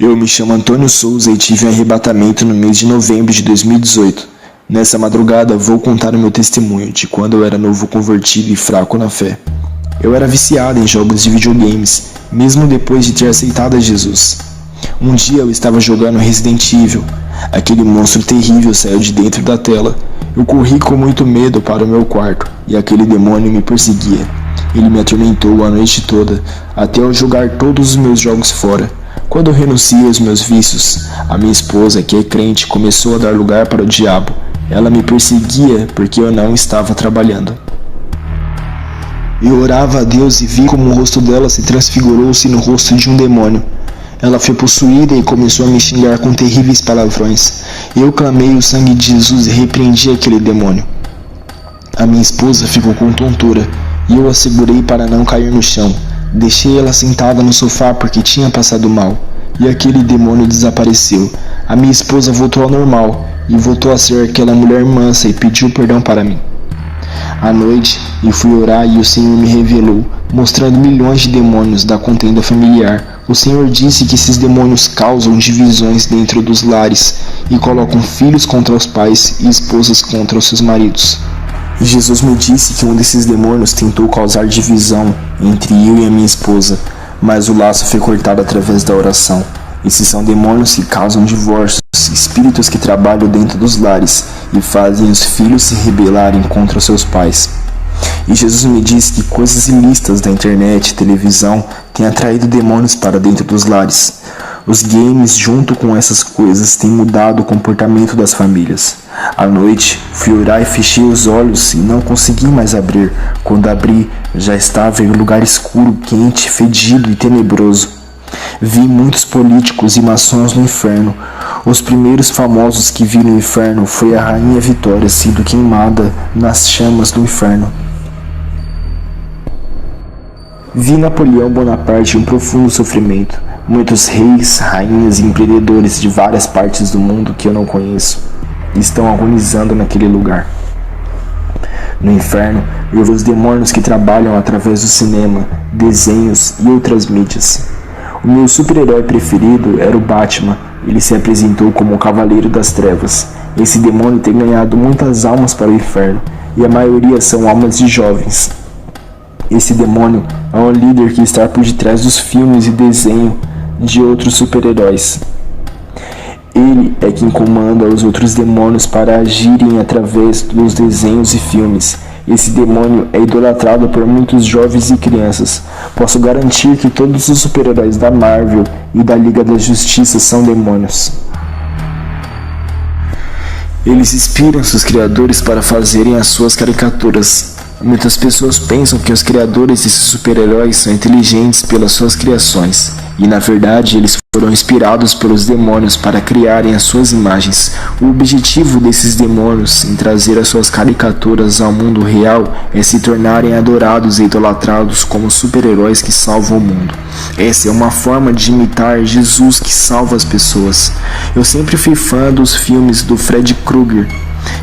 Eu me chamo Antônio Souza e tive um arrebatamento no mês de novembro de 2018. Nessa madrugada vou contar o meu testemunho de quando eu era novo convertido e fraco na fé. Eu era viciado em jogos de videogames, mesmo depois de ter aceitado a Jesus. Um dia eu estava jogando Resident Evil. Aquele monstro terrível saiu de dentro da tela. Eu corri com muito medo para o meu quarto e aquele demônio me perseguia. Ele me atormentou a noite toda, até eu jogar todos os meus jogos fora. Quando eu renunciei aos meus vícios, a minha esposa, que é crente, começou a dar lugar para o diabo. Ela me perseguia porque eu não estava trabalhando. Eu orava a Deus e vi como o rosto dela se transfigurou-se no rosto de um demônio. Ela foi possuída e começou a me xingar com terríveis palavrões. Eu clamei o sangue de Jesus e repreendi aquele demônio. A minha esposa ficou com tontura e eu a segurei para não cair no chão. Deixei ela sentada no sofá porque tinha passado mal, e aquele demônio desapareceu. A minha esposa voltou ao normal, e voltou a ser aquela mulher mansa e pediu perdão para mim. À noite, eu fui orar e o Senhor me revelou, mostrando milhões de demônios da contenda familiar. O Senhor disse que esses demônios causam divisões dentro dos lares, e colocam filhos contra os pais e esposas contra os seus maridos. E Jesus me disse que um desses demônios tentou causar divisão entre eu e a minha esposa, mas o laço foi cortado através da oração. Esses são demônios que causam divórcios, espíritos que trabalham dentro dos lares e fazem os filhos se rebelarem contra os seus pais. E Jesus me disse que coisas ilícitas da internet e televisão têm atraído demônios para dentro dos lares. Os games, junto com essas coisas, têm mudado o comportamento das famílias. À noite, fui orar e fechei os olhos e não consegui mais abrir. Quando abri, já estava em um lugar escuro, quente, fedido e tenebroso. Vi muitos políticos e maçons no inferno. Os primeiros famosos que vi no inferno foi a Rainha Vitória sendo queimada nas chamas do inferno. Vi Napoleão Bonaparte em um profundo sofrimento. Muitos reis, rainhas e empreendedores de várias partes do mundo que eu não conheço estão agonizando naquele lugar. No inferno, eu vi os demônios que trabalham através do cinema, desenhos e outras mídias. O meu super-herói preferido era o Batman. Ele se apresentou como o Cavaleiro das Trevas. Esse demônio tem ganhado muitas almas para o inferno, e a maioria são almas de jovens. Esse demônio é o líder que está por detrás dos filmes e desenhos de outros super-heróis. Ele é quem comanda os outros demônios para agirem através dos desenhos e filmes. Esse demônio é idolatrado por muitos jovens e crianças. Posso garantir que todos os super-heróis da Marvel e da Liga da Justiça são demônios. Eles inspiram seus criadores para fazerem as suas caricaturas. Muitas pessoas pensam que os criadores desses super-heróis são inteligentes pelas suas criações, e na verdade eles foram inspirados pelos demônios para criarem as suas imagens. O objetivo desses demônios em trazer as suas caricaturas ao mundo real é se tornarem adorados e idolatrados como super-heróis que salvam o mundo. Essa é uma forma de imitar Jesus que salva as pessoas. Eu sempre fui fã dos filmes do Fred Krueger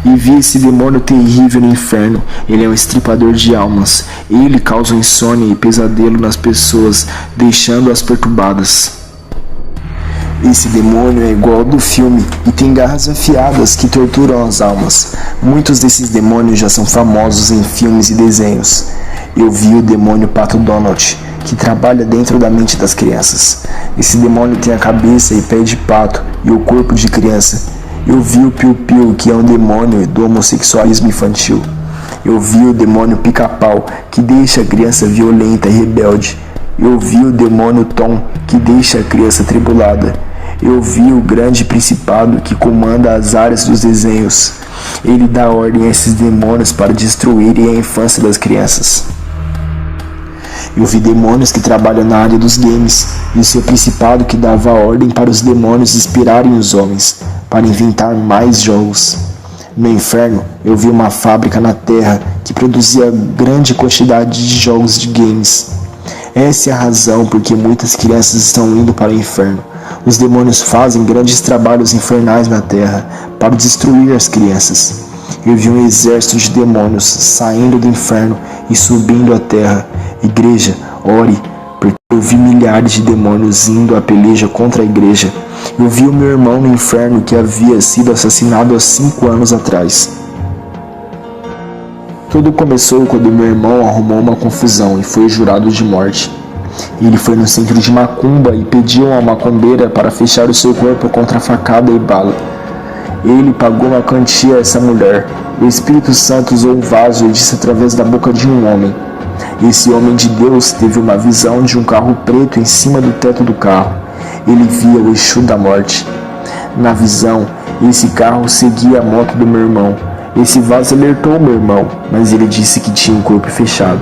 e vi esse demônio terrível no inferno. Ele é um estripador de almas. Ele causa insônia e pesadelo nas pessoas, deixando-as perturbadas. Esse demônio é igual ao do filme e tem garras afiadas que torturam as almas. Muitos desses demônios já são famosos em filmes e desenhos. Eu vi o demônio Pato Donald, que trabalha dentro da mente das crianças. Esse demônio tem a cabeça e pé de pato e o corpo de criança. Eu vi o Piu Piu, que é um demônio do homossexualismo infantil. Eu vi o demônio Pica-Pau, que deixa a criança violenta e rebelde. Eu vi o demônio Tom, que deixa a criança tribulada. Eu vi o grande principado que comanda as áreas dos desenhos. Ele dá ordem a esses demônios para destruírem a infância das crianças. Eu vi demônios que trabalham na área dos games, e o seu principado que dava ordem para os demônios inspirarem os homens, para inventar mais jogos. No inferno, eu vi uma fábrica na terra que produzia grande quantidade de jogos de games. Essa é a razão por que muitas crianças estão indo para o inferno. Os demônios fazem grandes trabalhos infernais na terra para destruir as crianças. Eu vi um exército de demônios saindo do inferno e subindo à terra. Igreja, ore, porque eu vi milhares de demônios indo à peleja contra a igreja. Eu vi o meu irmão no inferno que havia sido assassinado há 5 anos atrás. Tudo começou quando meu irmão arrumou uma confusão e foi jurado de morte. Ele foi no centro de macumba e pediu a uma macumbeira para fechar o seu corpo contra facada e bala. Ele pagou uma quantia a essa mulher. O Espírito Santo usou um vaso e disse através da boca de um homem. Esse homem de Deus teve uma visão de um carro preto em cima do teto do carro. Ele via o Exu da morte. Na visão, esse carro seguia a moto do meu irmão. Esse vaso alertou meu irmão, mas ele disse que tinha o corpo fechado.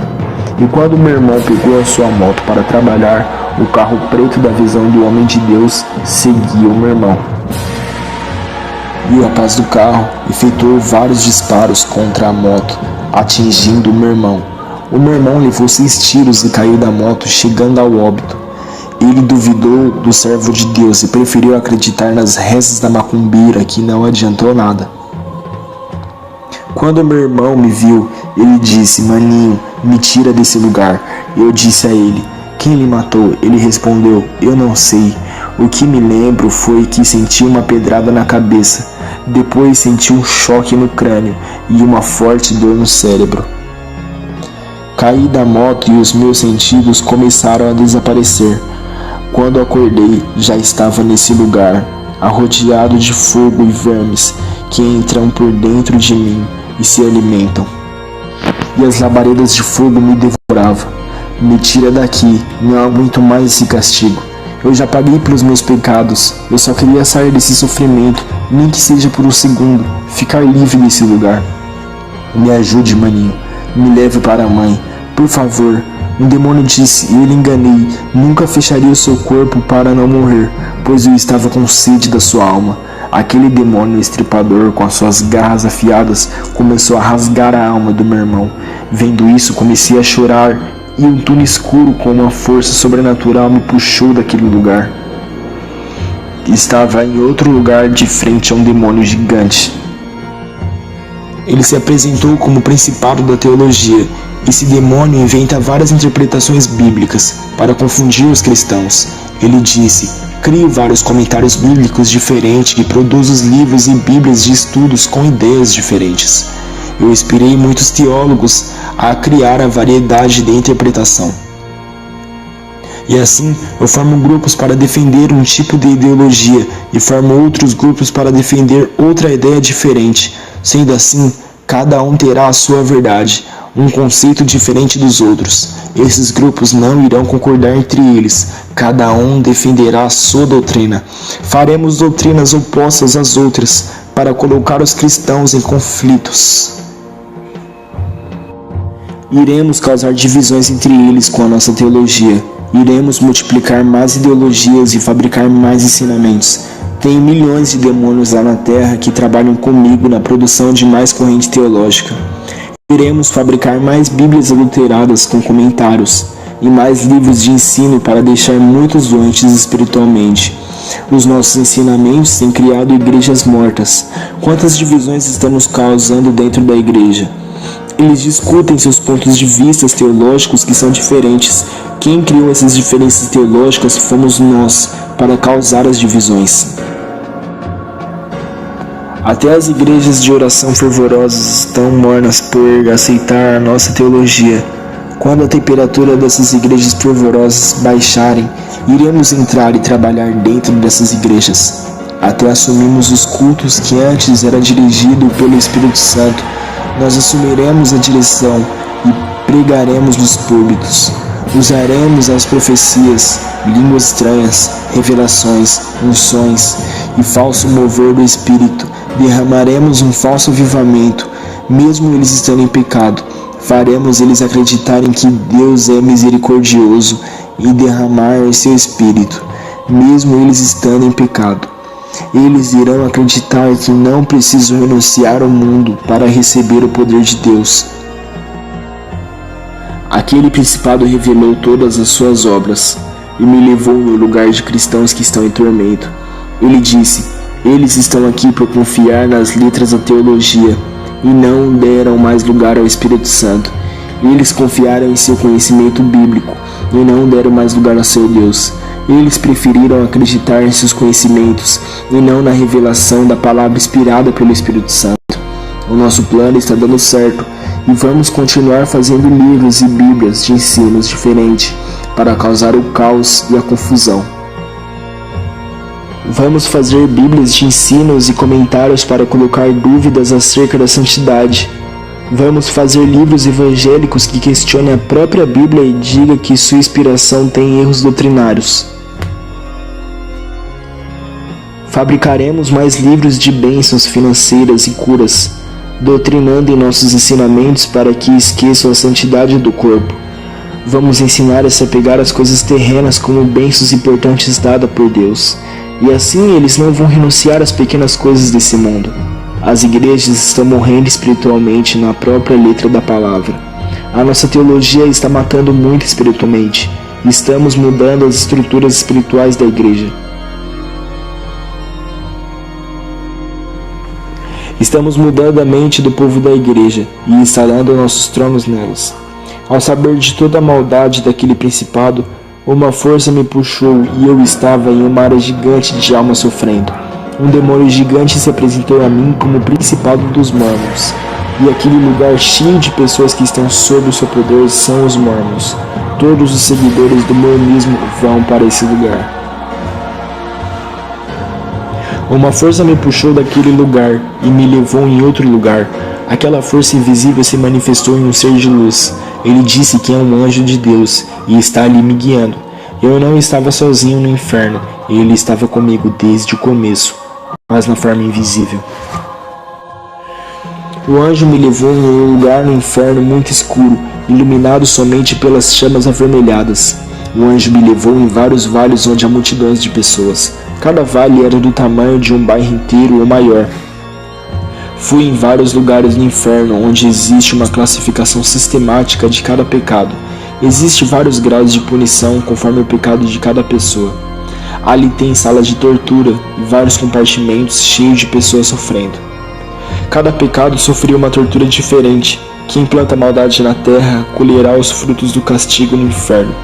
E quando meu irmão pegou a sua moto para trabalhar, o carro preto da visão do homem de Deus seguia o meu irmão. E o rapaz do carro efetuou vários disparos contra a moto, atingindo o meu irmão. O meu irmão levou 6 tiros e caiu da moto, chegando ao óbito. Ele duvidou do servo de Deus e preferiu acreditar nas rezas da macumbeira, que não adiantou nada. Quando meu irmão me viu, ele disse: "Maninho, me tira desse lugar." Eu disse a ele: "Quem lhe matou?" Ele respondeu: "Eu não sei. O que me lembro foi que senti uma pedrada na cabeça. Depois senti um choque no crânio e uma forte dor no cérebro. Caí da moto e os meus sentidos começaram a desaparecer. Quando acordei, já estava nesse lugar, arrodeado de fogo e vermes que entram por dentro de mim e se alimentam. E as labaredas de fogo me devoravam. Me tira daqui, não aguento mais esse castigo. Eu já paguei pelos meus pecados, eu só queria sair desse sofrimento, nem que seja por um segundo, ficar livre desse lugar. Me ajude, maninho, me leve para a mãe, por favor." Um demônio disse, e eu lhe enganei, nunca fecharia o seu corpo para não morrer, pois eu estava com sede da sua alma. Aquele demônio estripador, com as suas garras afiadas, começou a rasgar a alma do meu irmão. Vendo isso, comecei a chorar, e um túnel escuro com uma força sobrenatural me puxou daquele lugar. Estava em outro lugar de frente a um demônio gigante. Ele se apresentou como principado da teologia. Esse demônio inventa várias interpretações bíblicas para confundir os cristãos. Ele disse: "Crio vários comentários bíblicos diferentes e produzo os livros e bíblias de estudos com ideias diferentes. Eu inspirei muitos teólogos a criar a variedade de interpretação. E assim, eu formo grupos para defender um tipo de ideologia e formo outros grupos para defender outra ideia diferente. Sendo assim, cada um terá a sua verdade, um conceito diferente dos outros. Esses grupos não irão concordar entre eles, cada um defenderá a sua doutrina. Faremos doutrinas opostas às outras, para colocar os cristãos em conflitos. Iremos causar divisões entre eles com a nossa teologia. Iremos multiplicar mais ideologias e fabricar mais ensinamentos. Tem milhões de demônios lá na Terra que trabalham comigo na produção de mais corrente teológica. Iremos fabricar mais bíblias adulteradas com comentários e mais livros de ensino para deixar muitos doentes espiritualmente. Os nossos ensinamentos têm criado igrejas mortas. Quantas divisões estamos causando dentro da igreja? Eles discutem seus pontos de vista teológicos que são diferentes. Quem criou essas diferenças teológicas fomos nós, para causar as divisões. Até as igrejas de oração fervorosas estão mornas por aceitar a nossa teologia. Quando a temperatura dessas igrejas fervorosas baixarem, iremos entrar e trabalhar dentro dessas igrejas. Até assumimos os cultos que antes era dirigido pelo Espírito Santo. Nós assumiremos a direção e pregaremos nos púlpitos. Usaremos as profecias, línguas estranhas, revelações, unções e falso mover do Espírito. Derramaremos um falso avivamento, mesmo eles estando em pecado. Faremos eles acreditarem que Deus é misericordioso e derramar seu Espírito, mesmo eles estando em pecado. Eles irão acreditar que não precisam renunciar ao mundo para receber o poder de Deus. Aquele principado revelou todas as suas obras e me levou no lugar de cristãos que estão em tormento. Ele disse: eles estão aqui por confiar nas letras da teologia e não deram mais lugar ao Espírito Santo. Eles confiaram em seu conhecimento bíblico e não deram mais lugar a seu Deus. Eles preferiram acreditar em seus conhecimentos e não na revelação da palavra inspirada pelo Espírito Santo. O nosso plano está dando certo e vamos continuar fazendo livros e bíblias de ensinos diferentes para causar o caos e a confusão. Vamos fazer bíblias de ensinos e comentários para colocar dúvidas acerca da santidade. Vamos fazer livros evangélicos que questionem a própria Bíblia e digam que sua inspiração tem erros doutrinários. Fabricaremos mais livros de bênçãos financeiras e curas, doutrinando em nossos ensinamentos para que esqueçam a santidade do corpo. Vamos ensinar a se apegar às coisas terrenas como bênçãos importantes dadas por Deus, e assim eles não vão renunciar às pequenas coisas desse mundo. As igrejas estão morrendo espiritualmente na própria letra da palavra. A nossa teologia está matando muito espiritualmente. Estamos mudando as estruturas espirituais da igreja. Estamos mudando a mente do povo da igreja e instalando nossos tronos nelas. Ao saber de toda a maldade daquele principado, uma força me puxou e eu estava em uma área gigante de alma sofrendo. Um demônio gigante se apresentou a mim como o principado dos Mormons. E aquele lugar cheio de pessoas que estão sob o seu poder são os Mormons. Todos os seguidores do mormonismo vão para esse lugar. Uma força me puxou daquele lugar e me levou em outro lugar. Aquela força invisível se manifestou em um ser de luz. Ele disse que é um anjo de Deus e está ali me guiando. Eu não estava sozinho no inferno, ele estava comigo desde o começo, mas na forma invisível. O anjo me levou em um lugar no inferno muito escuro, iluminado somente pelas chamas avermelhadas. O anjo me levou em vários vales onde há multidões de pessoas. Cada vale era do tamanho de um bairro inteiro ou maior. Fui em vários lugares no inferno onde existe uma classificação sistemática de cada pecado. Existem vários graus de punição conforme o pecado de cada pessoa. Ali tem salas de tortura e vários compartimentos cheios de pessoas sofrendo. Cada pecado sofria uma tortura diferente. Quem planta maldade na terra colherá os frutos do castigo no inferno.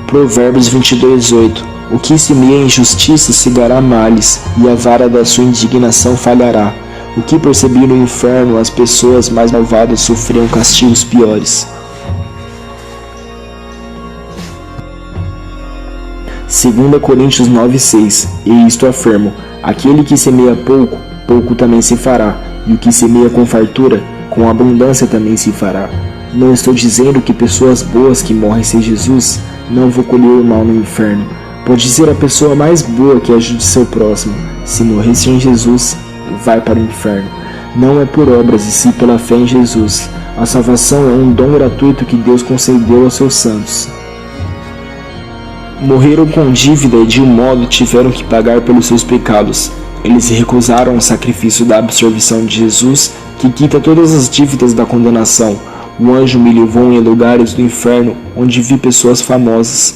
Provérbios 22:8. O que semeia injustiça cegará males, e a vara da sua indignação falhará. O que percebi no inferno, as pessoas mais malvadas sofriam castigos piores. 2 Coríntios 9:6. E isto afirmo: aquele que semeia pouco, pouco também se fará, e o que semeia com fartura, com abundância também se fará. Não estou dizendo que pessoas boas que morrem sem Jesus não vão colher o mal no inferno. Pode ser a pessoa mais boa que ajude seu próximo. Se morrer sem Jesus, vai para o inferno. Não é por obras e sim pela fé em Jesus. A salvação é um dom gratuito que Deus concedeu aos seus santos. Morreram com dívida e de um modo tiveram que pagar pelos seus pecados. Eles recusaram o sacrifício da absolvição de Jesus, que quita todas as dívidas da condenação. O anjo me levou em lugares do inferno onde vi pessoas famosas.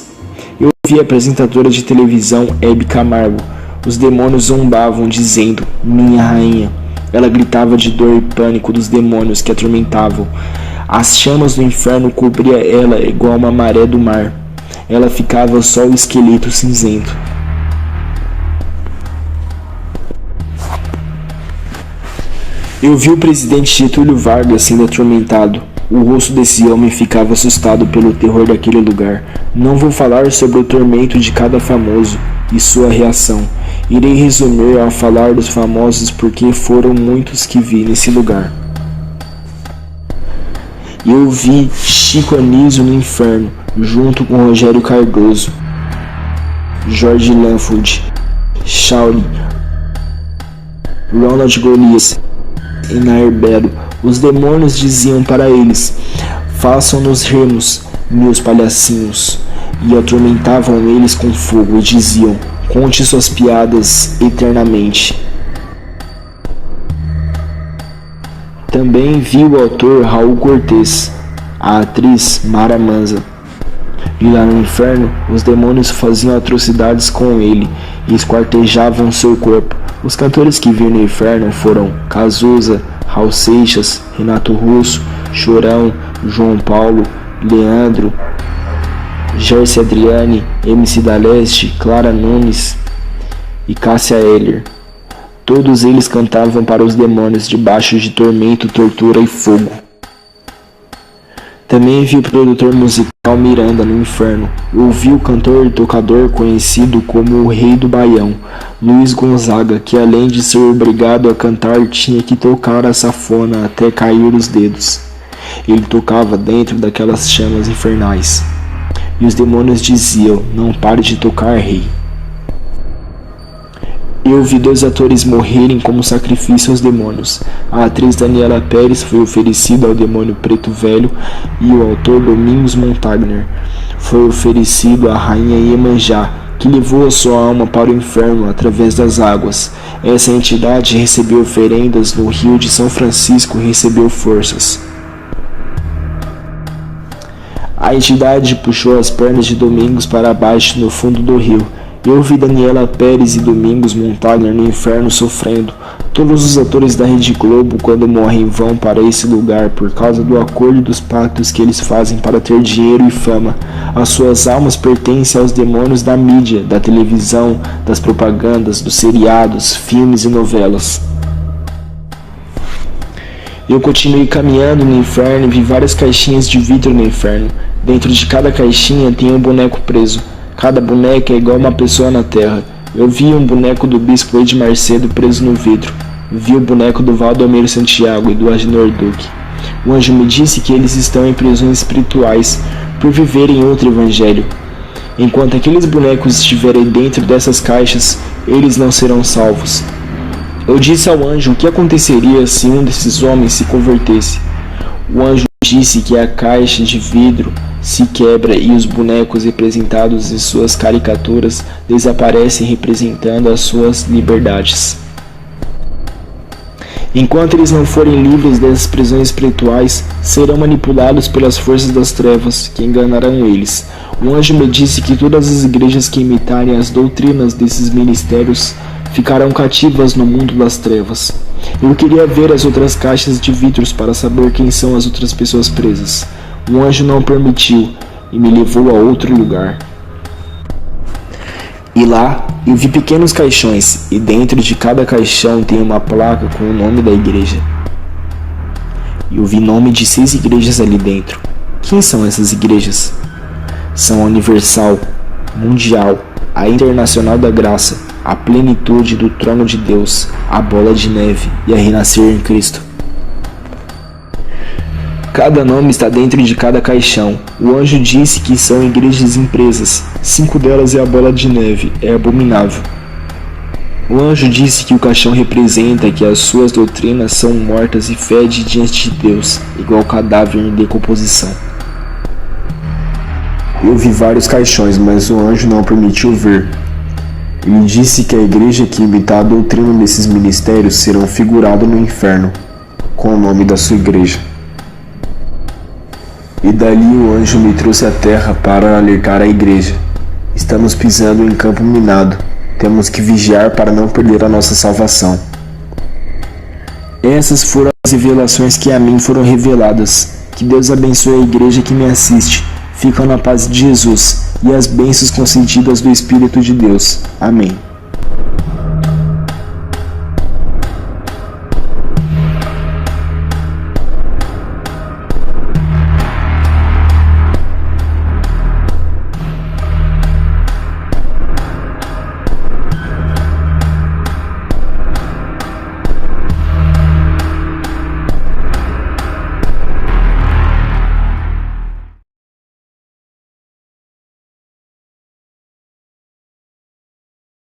Eu vi a apresentadora de televisão Hebe Camargo. Os demônios zombavam, dizendo: minha rainha. Ela gritava de dor e pânico dos demônios que a atormentavam. As chamas do inferno cobriam ela igual uma maré do mar. Ela ficava só o esqueleto cinzento. Eu vi o presidente Getúlio Vargas sendo atormentado. O rosto desse homem ficava assustado pelo terror daquele lugar. Não vou falar sobre o tormento de cada famoso e sua reação. Irei resumir ao falar dos famosos porque foram muitos que vi nesse lugar. Eu vi Chico Anísio no inferno, junto com Rogério Cardoso, Jorge Lanford, Shaolin, Ronald Golias e Nair Belo. Os demônios diziam para eles: façam-nos rirmos, meus palhacinhos. E atormentavam eles com fogo e diziam: conte suas piadas eternamente. Também vi o autor Raul Cortez, a atriz Mara Manza. E lá no inferno, os demônios faziam atrocidades com ele e esquartejavam seu corpo. Os cantores que vi no inferno foram Cazuza, Raul Seixas, Renato Russo, Chorão, João Paulo, Leandro, Gercy Adriane, MC da Leste, Clara Nunes e Cássia Eller. Todos eles cantavam para os demônios debaixo de tormento, tortura e fogo. Também vi o produtor musical Miranda no inferno. Ouvi o cantor e tocador conhecido como o Rei do Baião, Luiz Gonzaga, que além de ser obrigado a cantar, tinha que tocar a sanfona até cair os dedos. Ele tocava dentro daquelas chamas infernais. E os demônios diziam: "Não pare de tocar, rei." Eu vi 2 atores morrerem como sacrifício aos demônios. A atriz Daniela Pérez foi oferecida ao demônio Preto Velho e o autor Domingos Montagner foi oferecido à rainha Iemanjá, que levou a sua alma para o inferno através das águas. Essa entidade recebeu oferendas no rio de São Francisco e recebeu forças. A entidade puxou as pernas de Domingos para baixo no fundo do rio. Eu vi Daniela Pérez e Domingos Montagner no inferno sofrendo. Todos os atores da Rede Globo, quando morrem, vão para esse lugar por causa do acordo e dos pactos que eles fazem para ter dinheiro e fama. As suas almas pertencem aos demônios da mídia, da televisão, das propagandas, dos seriados, filmes e novelas. Eu continuei caminhando no inferno e vi várias caixinhas de vidro no inferno. Dentro de cada caixinha tem um boneco preso. Cada boneca é igual uma pessoa na terra. Eu vi um boneco do bispo Edmar Macedo preso no vidro. Vi o boneco do Valdomiro Santiago e do Agenor Duque. O anjo me disse que eles estão em prisões espirituais por viverem outro evangelho. Enquanto aqueles bonecos estiverem dentro dessas caixas, eles não serão salvos. Eu disse ao anjo o que aconteceria se um desses homens se convertesse. O anjo disse que a caixa de vidro se quebra e os bonecos representados em suas caricaturas desaparecem representando as suas liberdades. Enquanto eles não forem livres dessas prisões espirituais, serão manipulados pelas forças das trevas, que enganarão eles. O anjo me disse que todas as igrejas que imitarem as doutrinas desses ministérios ficarão cativas no mundo das trevas. Eu queria ver as outras caixas de vidros para saber quem são as outras pessoas presas. O anjo não permitiu e me levou a outro lugar. E lá eu vi pequenos caixões, e dentro de cada caixão tem uma placa com o nome da igreja. Eu vi nome de 6 igrejas ali dentro. Quem são essas igrejas? São a Universal, Mundial, a Internacional da Graça, a Plenitude do Trono de Deus, a Bola de Neve e a Renascer em Cristo. Cada nome está dentro de cada caixão. O anjo disse que são igrejas empresas. 5 delas é a Bola de Neve, é abominável. O anjo disse que o caixão representa que as suas doutrinas são mortas e fede diante de Deus, igual cadáver em decomposição. Eu vi vários caixões, mas o anjo não permitiu ver. Ele disse que a igreja que imitar a doutrina desses ministérios serão figurados no inferno, com o nome da sua igreja. E dali o anjo me trouxe à terra para alertar a igreja. Estamos pisando em campo minado. Temos que vigiar para não perder a nossa salvação. Essas foram as revelações que a mim foram reveladas. Que Deus abençoe a igreja que me assiste. Fica na paz de Jesus e as bênçãos concedidas do Espírito de Deus. Amém.